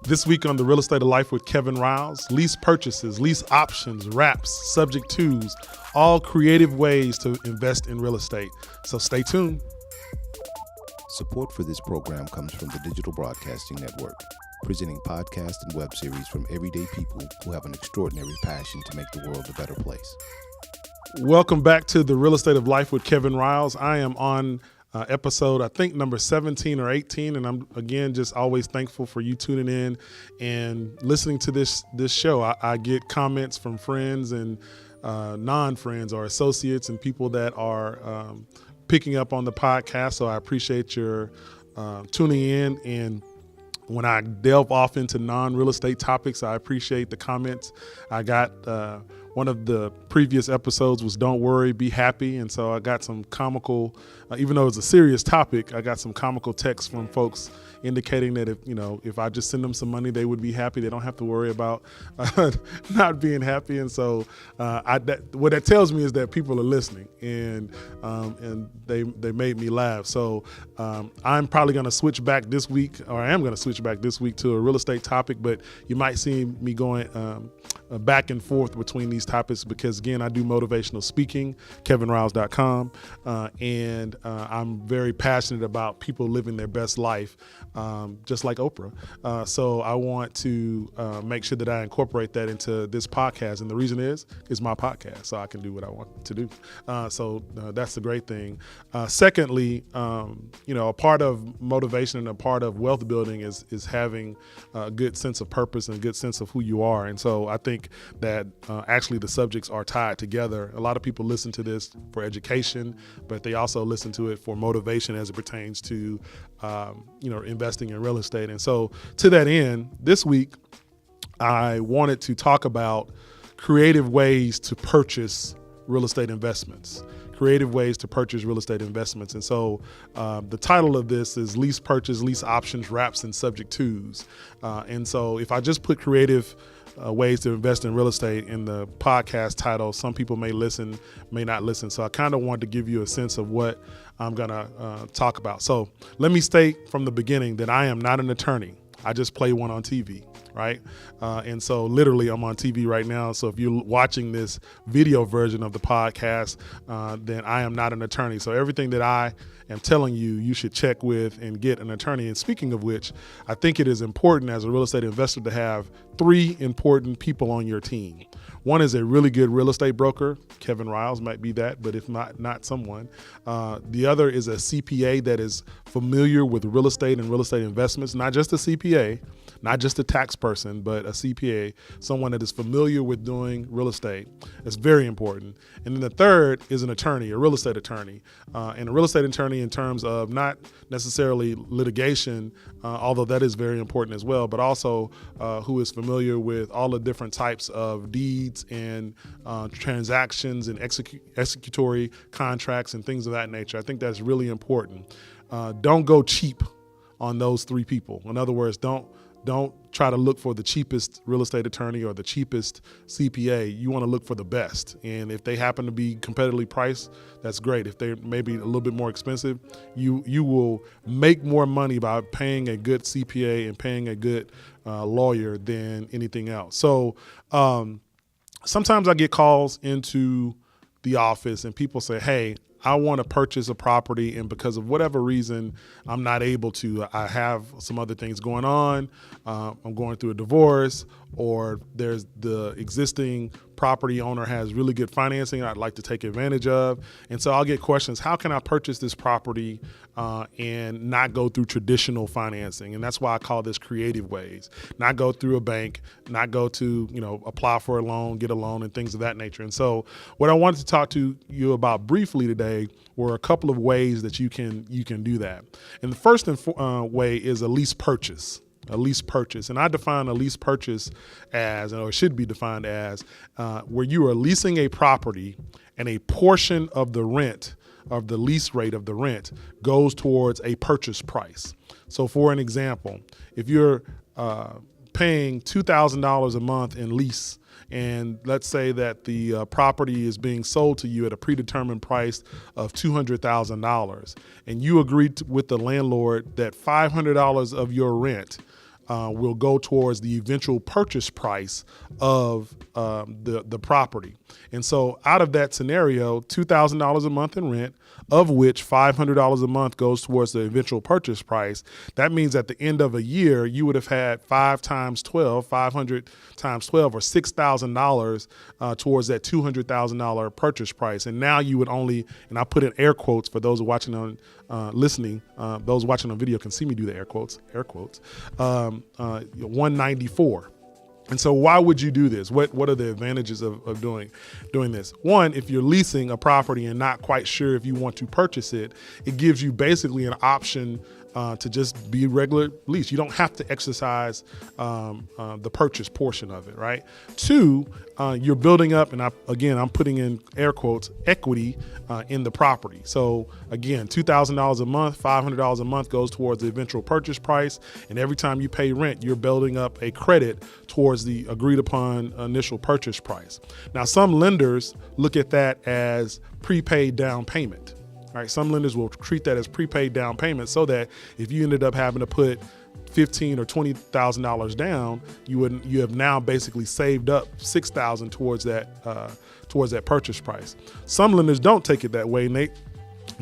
This week on The Real Estate of Life with Kevin Riles, lease purchases, lease options, wraps, subject twos, all creative ways to invest in real estate. So stay tuned. Support for this program comes from the Digital Broadcasting Network, presenting podcasts and web series from everyday people who have an extraordinary passion to make the world a better place. Welcome back to The Real Estate of Life with Kevin Riles. I am on episode, I think number 17 or 18. And I'm, again, just always thankful for you tuning in and listening to this show. I get comments from friends and non-friends or associates and people that are picking up on the podcast. So I appreciate your tuning in. And when I delve off into non-real estate topics, I appreciate the comments. I got one of the previous episodes was Don't Worry, Be Happy. And so I got some comical, even though it's a serious topic, I got some comical texts from folks indicating that if I just send them some money, they would be happy. They don't have to worry about not being happy. And so what that tells me is that people are listening and they made me laugh. So I'm probably going to switch back this week, or I am going to switch back this week to a real estate topic, but you might see me going back and forth between these topics because, again, I do motivational speaking, kevinriles.com, and I'm very passionate about people living their best life, just like Oprah. So I want to make sure that I incorporate that into this podcast. And the reason is my podcast, so I can do what I want to do. So that's the great thing. Secondly, a part of motivation and a part of wealth building is having a good sense of purpose and a good sense of who you are. And so I think that actually the subjects are tied together. A lot of people listen to this for education, but they also listen to it for motivation as it pertains to, investing in real estate. And so to that end, this week, I wanted to talk about creative ways to purchase real estate investments. Creative ways to purchase real estate investments. And so the title of this is Lease Purchase, Lease Options, Wraps, and Subject Twos. And so if I just put creative ways to invest in real estate in the podcast title, some people may listen, may not listen. So I kind of wanted to give you a sense of what I'm going to talk about. So let me state from the beginning that I am not an attorney. I just play one on TV, right? And so literally I'm on TV right now. So if you're watching this video version of the podcast, then I am not an attorney. So everything that I am telling you, you should check with and get an attorney. And speaking of which, I think it is important as a real estate investor to have three important people on your team. One is a really good real estate broker. Kevin Riles might be that, but if not someone. The other is a CPA that is familiar with real estate and real estate investments, not just a CPA, not just a tax person, but a CPA, someone that is familiar with doing real estate. It's very important. And then the third is an attorney, a real estate attorney. And a real estate attorney in terms of not necessarily litigation, although that is very important as well, but also who is familiar with all the different types of deeds and transactions and executory contracts and things of that nature. I think that's really important. Don't go cheap on those three people. In other words, don't try to look for the cheapest real estate attorney or the cheapest CPA. You want to look for the best. And if they happen to be competitively priced, that's great. If they're maybe a little bit more expensive, you will make more money by paying a good CPA and paying a good lawyer than anything else. So sometimes I get calls into the office and people say, hey, I want to purchase a property, and because of whatever reason, I'm not able to. I have some other things going on. I'm going through a divorce, or there's the existing property owner has really good financing I'd like to take advantage of. And so I'll get questions, how can I purchase this property and not go through traditional financing? And that's why I call this creative ways. Not go through a bank, not go to, apply for a loan, get a loan, and things of that nature. And so what I wanted to talk to you about briefly today were a couple of ways that you can do that. And the first way is a lease purchase. A lease purchase. And I define a lease purchase as, or it should be defined as, where you are leasing a property and a portion of the rent, of the lease rate of the rent, goes towards a purchase price. So for an example, if you're paying $2,000 a month in lease, and let's say that the property is being sold to you at a predetermined price of $200,000, and you agreed with the landlord that $500 of your rent will go towards the eventual purchase price of the property. And so out of that scenario, $2,000 a month in rent, of which $500 a month goes towards the eventual purchase price. That means at the end of a year, you would have had 500 times 12, or $6,000 towards that $200,000 purchase price. And now you would only, and I put in air quotes for those watching on listening, those watching on video can see me do the air quotes, 194. And so why would you do this? What are the advantages of doing this? One, if you're leasing a property and not quite sure if you want to purchase it, it gives you basically an option to just be regular lease. You don't have to exercise the purchase portion of it, right? Two, you're building up, and I'm putting in air quotes, equity in the property. So again, $2,000 a month, $500 a month goes towards the eventual purchase price, and every time you pay rent, you're building up a credit towards the agreed upon initial purchase price. Now, some lenders look at that as prepaid down payment. All right, some lenders will treat that as prepaid down payment, so that if you ended up having to put $15,000 or $20,000 down, you have now basically saved up $6,000 towards that purchase price. Some lenders don't take it that way, and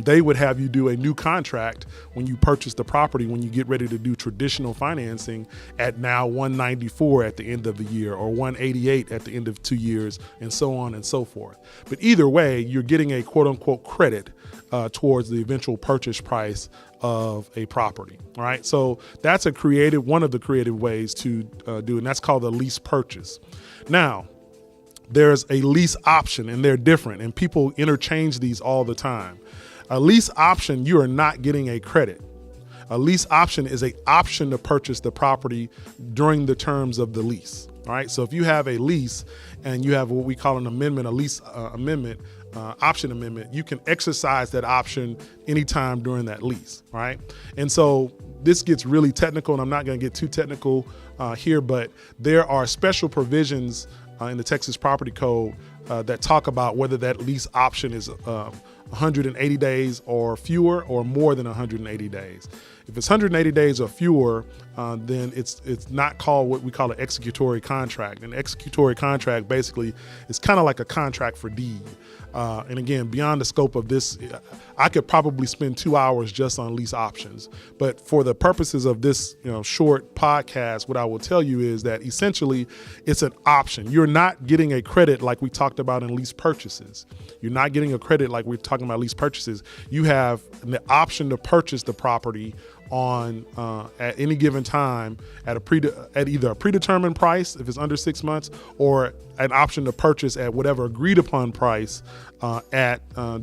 they would have you do a new contract when you purchase the property, when you get ready to do traditional financing at now 194 at the end of the year, or 188 at the end of 2 years, and so on and so forth. But either way, you're getting a quote unquote credit towards the eventual purchase price of a property. All right. So that's one of the creative ways to do it. And that's called a lease purchase. Now, there's a lease option, and they're different, and people interchange these all the time. A lease option, you are not getting a credit. A lease option is an option to purchase the property during the terms of the lease. All right. So if you have a lease and you have what we call an amendment, a lease amendment, option amendment, you can exercise that option anytime during that lease. All right. And so this gets really technical, and I'm not going to get too technical here, but there are special provisions in the Texas Property Code that talk about whether that lease option is 180 days or fewer, or more than 180 days. If it's 180 days or fewer, then it's not called what we call an executory contract. An executory contract basically is kind of like a contract for deed. And again, beyond the scope of this, I could probably spend 2 hours just on lease options. But for the purposes of this, short podcast, what I will tell you is that essentially it's an option. You're not getting a credit like we talked about in lease purchases. You're not getting a credit like we're talking about lease purchases. You have the option to purchase the property on at any given time at either a predetermined price if it's under 6 months, or an option to purchase at whatever agreed upon price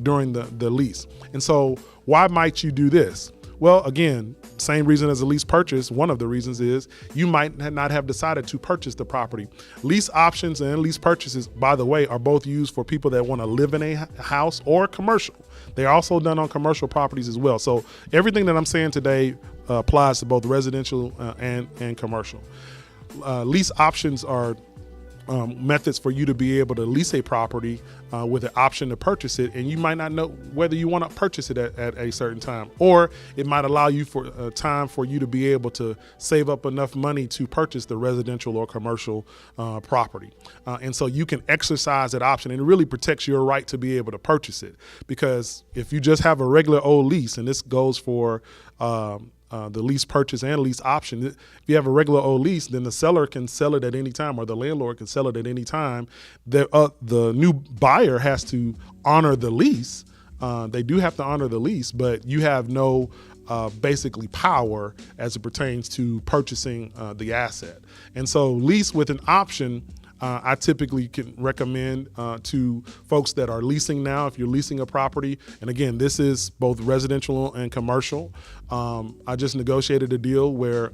during the lease. And so why might you do this? Well, again, same reason as a lease purchase. One of the reasons is you might not have decided to purchase the property. Lease options and lease purchases, by the way, are both used for people that want to live in a house or commercial. They're also done on commercial properties as well. So everything that I'm saying today applies to both residential and commercial. Lease options are methods for you to be able to lease a property with an option to purchase it, and you might not know whether you want to purchase it at a certain time, or it might allow you for time for you to be able to save up enough money to purchase the residential or commercial property. And so you can exercise that option, and it really protects your right to be able to purchase it. Because if you just have a regular old lease, and this goes for the lease purchase and lease option. If you have a regular old lease, then the seller can sell it at any time, or the landlord can sell it at any time. The new buyer has to honor the lease. They do have to honor the lease, but you have no basically power as it pertains to purchasing the asset. And so lease with an option, I typically can recommend to folks that are leasing now. If you're leasing a property, and again, this is both residential and commercial. I just negotiated a deal where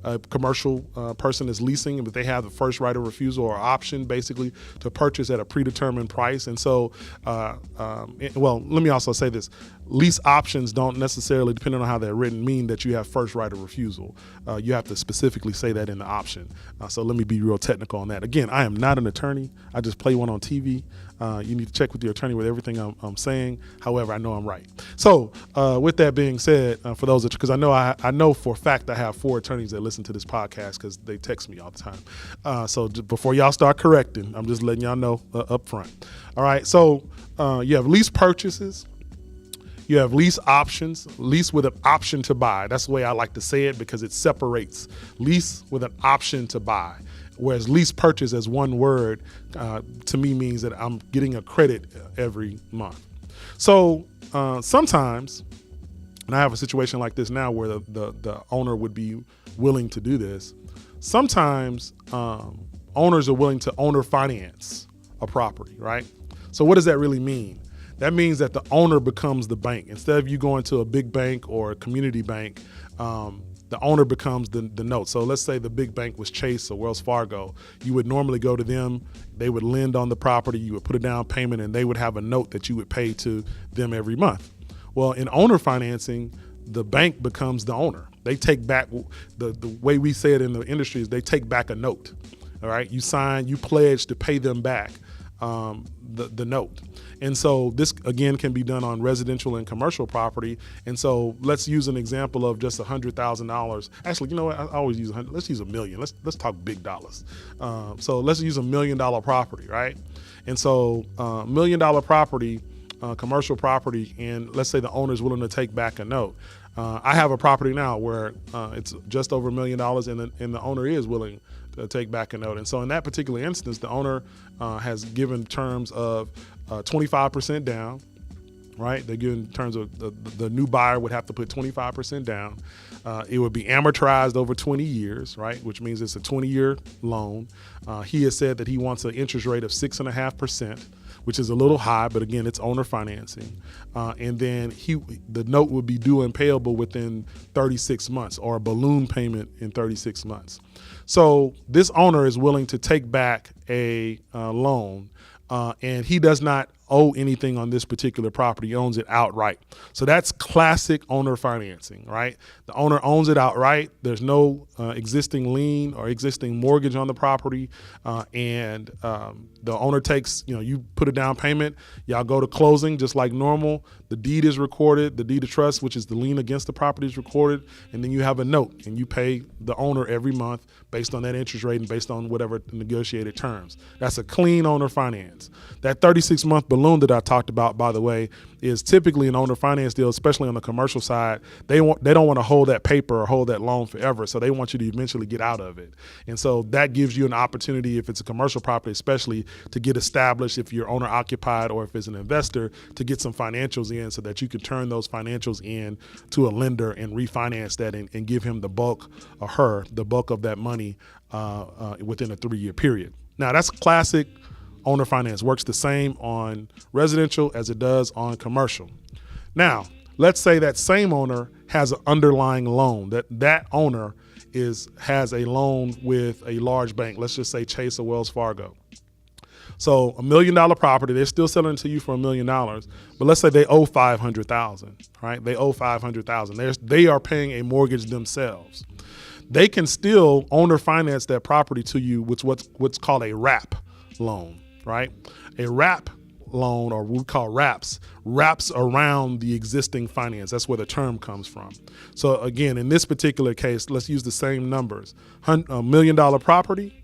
a commercial person is leasing, but they have the first right of refusal or option basically to purchase at a predetermined price. And so, well, let me also say this. lease options don't necessarily, depending on how they're written, mean that you have first right of refusal. You have to specifically say that in the option. So let me be real technical on that. Again, I am not an attorney. I just play one on TV. You need to check with your attorney with everything I'm saying. However, I know I'm right. So with that being said, for those, because I know for a fact I have 4 attorneys that listen to this podcast because they text me all the time. So before y'all start correcting, I'm just letting y'all know up front. All right. So you have lease purchases. You have lease options, lease with an option to buy. That's the way I like to say it because it separates lease with an option to buy. Whereas lease purchase as one word to me means that I'm getting a credit every month. So sometimes, and I have a situation like this now where the owner would be willing to do this. Sometimes owners are willing to owner finance a property, right? So what does that really mean? That means that the owner becomes the bank. Instead of you going to a big bank or a community bank, the owner becomes the note. So let's say the big bank was Chase or Wells Fargo. You would normally go to them. They would lend on the property. You would put a down payment, and they would have a note that you would pay to them every month. Well, in owner financing, the bank becomes the owner. They take back, the way we say it in the industry is they take back a note. All right, you sign, you pledge to pay them back the note. And so this, again, can be done on residential and commercial property. And so let's use an example of just $100,000. Actually, you know what? I always use 100. Let's use $1 million. Let's talk big dollars. So let's use $1 million property, right? And so $1 million property, commercial property, and let's say the owner is willing to take back a note. I have a property now where it's just over $1 million, and the owner is willing to take back a note. And so in that particular instance, the owner has given terms of 25% down, right? They're given terms of the new buyer would have to put 25% down. It would be amortized over 20 years, right? Which means it's a 20-year loan. He has said that he wants an interest rate of 6.5%, which is a little high, but again, it's owner financing. And then the note would be due and payable within 36 months, or a balloon payment in 36 months. So this owner is willing to take back a loan, and he does not owe anything on this particular property. He owns it outright. So that's classic owner financing, right? The owner owns it outright. There's no existing lien or existing mortgage on the property. And the owner takes, you put a down payment, y'all go to closing just like normal. The deed is recorded. The deed of trust, which is the lien against the property, is recorded. And then you have a note, and you pay the owner every month based on that interest rate and based on whatever negotiated terms. That's a clean owner finance. That 36-month balloon that I talked about, by the way, is typically an owner finance deal, especially on the commercial side. They don't want to hold that paper or hold that loan forever, so they want you to eventually get out of it. And so that gives you an opportunity, if it's a commercial property especially, to get established, if you're owner occupied or if it's an investor, to get some financials in so that you can turn those financials in to a lender and refinance that and give him the bulk, or her, the bulk of that money within a 3-year period. Now, that's classic owner finance. Works the same on residential as it does on commercial. Now, let's say that same owner has an underlying loan. That owner has a loan with a large bank. Let's just say Chase or Wells Fargo. So $1 million property, they're still selling it to you for $1 million, but let's say they owe $500,000, right? They owe $500,000. They are paying a mortgage themselves. They can still owner finance that property to you with what's called a wrap loan, right? A wrap loan, or we call wraps around the existing finance. That's where the term comes from. So again, in this particular case, let's use the same numbers. $1 million property.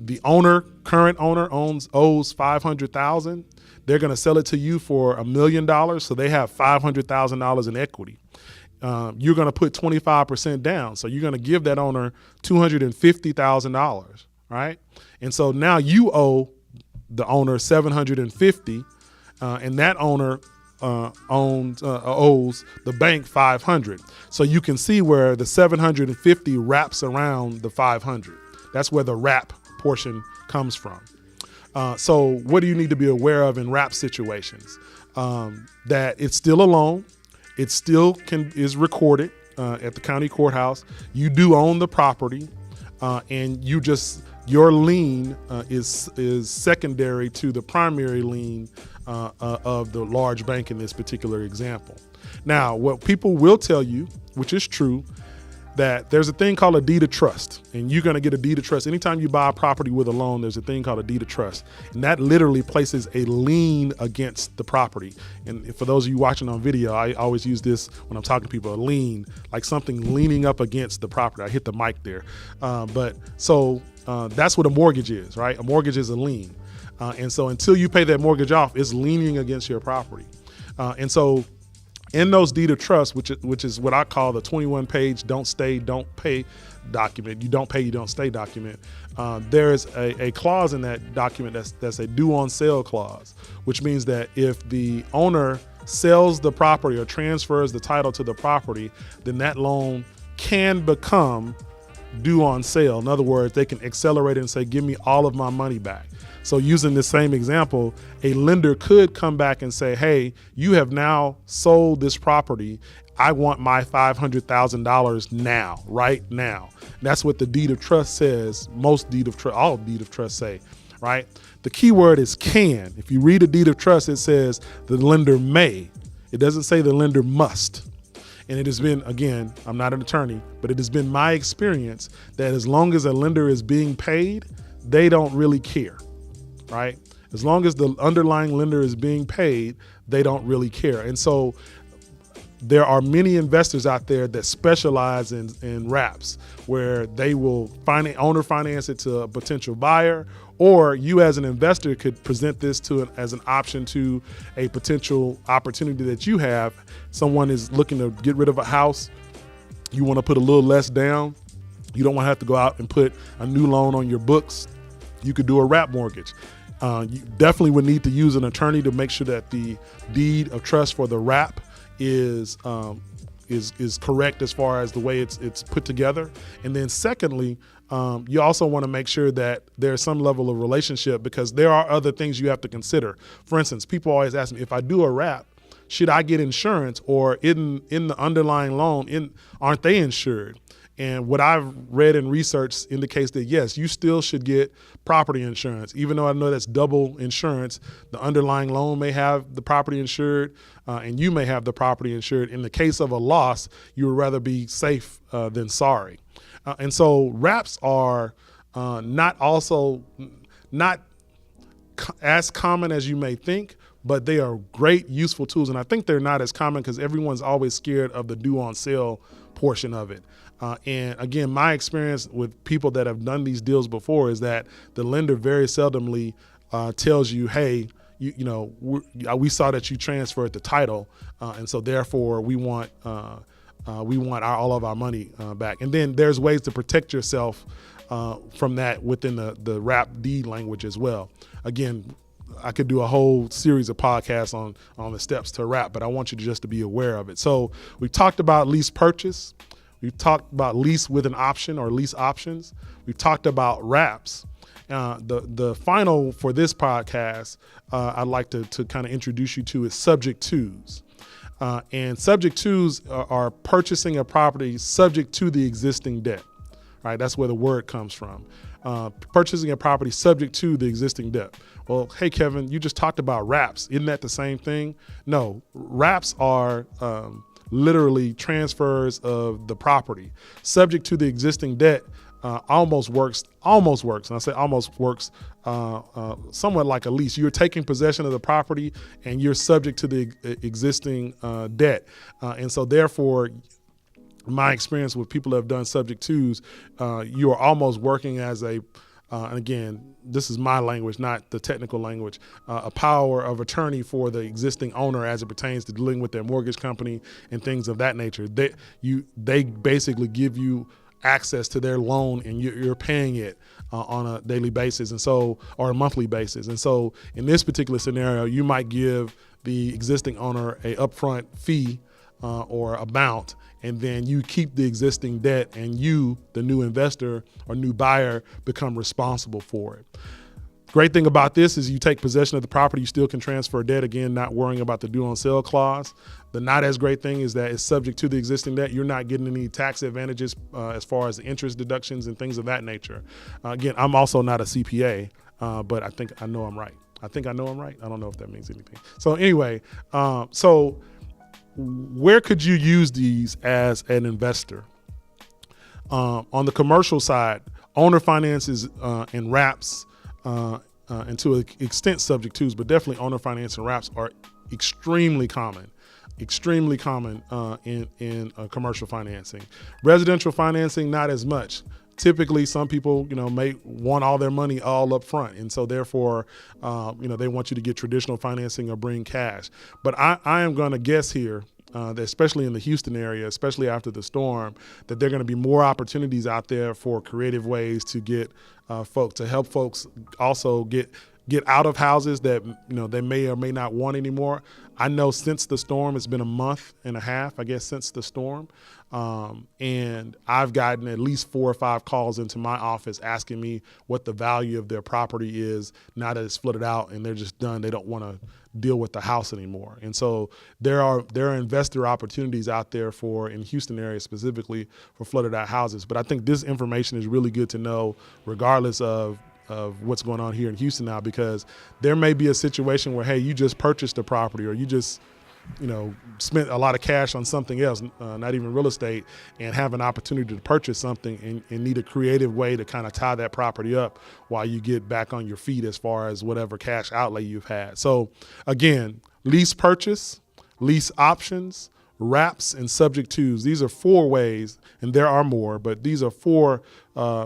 The current owner owes $500,000. They're going to sell it to you for $1 million, so they have $500,000 in equity. You're going to put 25% down, so you're going to give that owner $250,000, right? And so now you owe the owner $750,000, and that owner owes the bank $500,000. So you can see where the $750,000 wraps around the $500,000. That's where the wrap portion comes from. So what do you need to be aware of in wrap situations? That it's still a loan. It still is recorded at the county courthouse. You do own the property, and your lien is secondary to the primary lien of the large bank in this particular example. Now, what people will tell you, which is true, that there's a thing called a deed of trust, and you're going to get a deed of trust. Anytime you buy a property with a loan, there's a thing called a deed of trust, and that literally places a lien against the property. And for those of you watching on video, I always use this when I'm talking to people, a lien, like something leaning up against the property. I hit the mic there. That's what a mortgage is, right? A mortgage is a lien. And so until you pay that mortgage off, it's leaning against your property. And so in those deed of trust, which is what I call the 21-page don't stay, don't pay document, you don't pay, you don't stay document, there's a clause in that document that's a due on sale clause, which means that if the owner sells the property or transfers the title to the property, then that loan can become due on sale. In other words, they can accelerate it and say, give me all of my money back. So using the same example, a lender could come back and say, hey, you have now sold this property. I want my $500,000 now, right now. That's what the deed of trust says. All deed of trust say, right? The key word is can. If you read a deed of trust, it says the lender may. It doesn't say the lender must. And it has been, again, I'm not an attorney, but it has been my experience that as long as a lender is being paid, they don't really care, right? As long as the underlying lender is being paid, they don't really care. And so there are many investors out there that specialize in wraps, where they will owner finance it to a potential buyer, or you as an investor could present this as an option to a potential opportunity that you have. Someone is looking to get rid of a house. You want to put a little less down. You don't want to have to go out and put a new loan on your books. You could do a wrap mortgage. You definitely would need to use an attorney to make sure that the deed of trust for the wrap is correct as far as the way it's put together. And then secondly, you also want to make sure that there's some level of relationship, because there are other things you have to consider. For instance, people always ask me, if I do a wrap, should I get insurance, or in the underlying loan, aren't they insured? And what I've read and researched indicates that yes, you still should get property insurance. Even though I know that's double insurance, the underlying loan may have the property insured, and you may have the property insured. In the case of a loss, you would rather be safe than sorry. And so wraps are not as common as you may think, but they are great, useful tools. And I think they're not as common because everyone's always scared of the due on sale portion of it. And again, my experience with people that have done these deals before is that the lender very seldomly tells you, hey, we saw that you transferred the title, and so therefore we want all of our money back. And then there's ways to protect yourself from that within the wrap deed language as well. Again, I could do a whole series of podcasts on the steps to wrap, but I want you to be aware of it. So we talked about lease purchase. We've talked about lease with an option or lease options. We've talked about wraps. The final for this podcast, I'd like to kind of introduce you to is subject twos. And subject twos are purchasing a property subject to the existing debt, right? That's where the word comes from. Purchasing a property subject to the existing debt. Well, hey, Kevin, you just talked about wraps. Isn't that the same thing? No, wraps are literally transfers of the property. Subject to the existing debt almost works, and I say almost works somewhat like a lease. You're taking possession of the property and you're subject to the existing debt. And so therefore, my experience with people that have done subject twos, you are almost working as and again, this is my language, not the technical language, a power of attorney for the existing owner as it pertains to dealing with their mortgage company and things of that nature. They basically give you access to their loan, and you're paying it on a daily basis, or a monthly basis. And so in this particular scenario, you might give the existing owner a upfront fee or amount, and then you keep the existing debt, and you, the new investor or new buyer, become responsible for it. Great thing about this is you take possession of the property, you still can transfer debt, again, not worrying about the due on sale clause. The not as great thing is that it's subject to the existing debt. You're not getting any tax advantages as far as the interest deductions and things of that nature. Again, I'm also not a CPA, but I think I know I'm right. I think I know I'm right. I don't know if that means anything. So anyway, so where could you use these as an investor? On the commercial side, owner finances and wraps, and to an extent subject twos, but definitely owner finance and wraps are extremely common in commercial financing. Residential financing, not as much. Typically, some people, may want all their money all up front. And so therefore, they want you to get traditional financing or bring cash. But I am going to guess here, that especially in the Houston area, especially after the storm, that there are going to be more opportunities out there for creative ways to get to help folks also get out of houses that they may or may not want anymore. I know since the storm, it's been a month and a half, I guess, since the storm. And I've gotten at least 4 or 5 calls into my office asking me what the value of their property is now that it's flooded out and they're just done. They don't want to deal with the house anymore. And so there are investor opportunities out there in Houston area specifically for flooded out houses. But I think this information is really good to know regardless of what's going on here in Houston now, because there may be a situation where, hey, you just purchased a property or you just spent a lot of cash on something else, not even real estate, and have an opportunity to purchase something and need a creative way to kind of tie that property up while you get back on your feet as far as whatever cash outlay you've had. So again, lease purchase, lease options, wraps, and subject twos. These are 4 ways, and there are more, but these are 4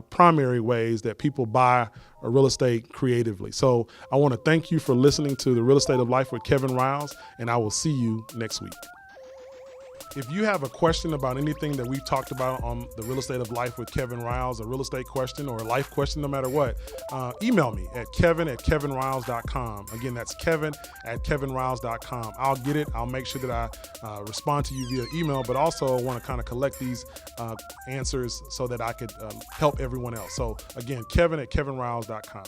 primary ways that people buy real estate creatively. So I want to thank you for listening to The Real Estate of Life with Kevin Riles, and I will see you next week. If you have a question about anything that we've talked about on The Real Estate of Life with Kevin Riles, a real estate question or a life question, no matter what, email me at kevin@kevinriles.com. Again, that's kevin@kevinriles.com. I'll get it. I'll make sure that I respond to you via email, but also I want to kind of collect these answers so that I could help everyone else. So again, kevin@kevinriles.com.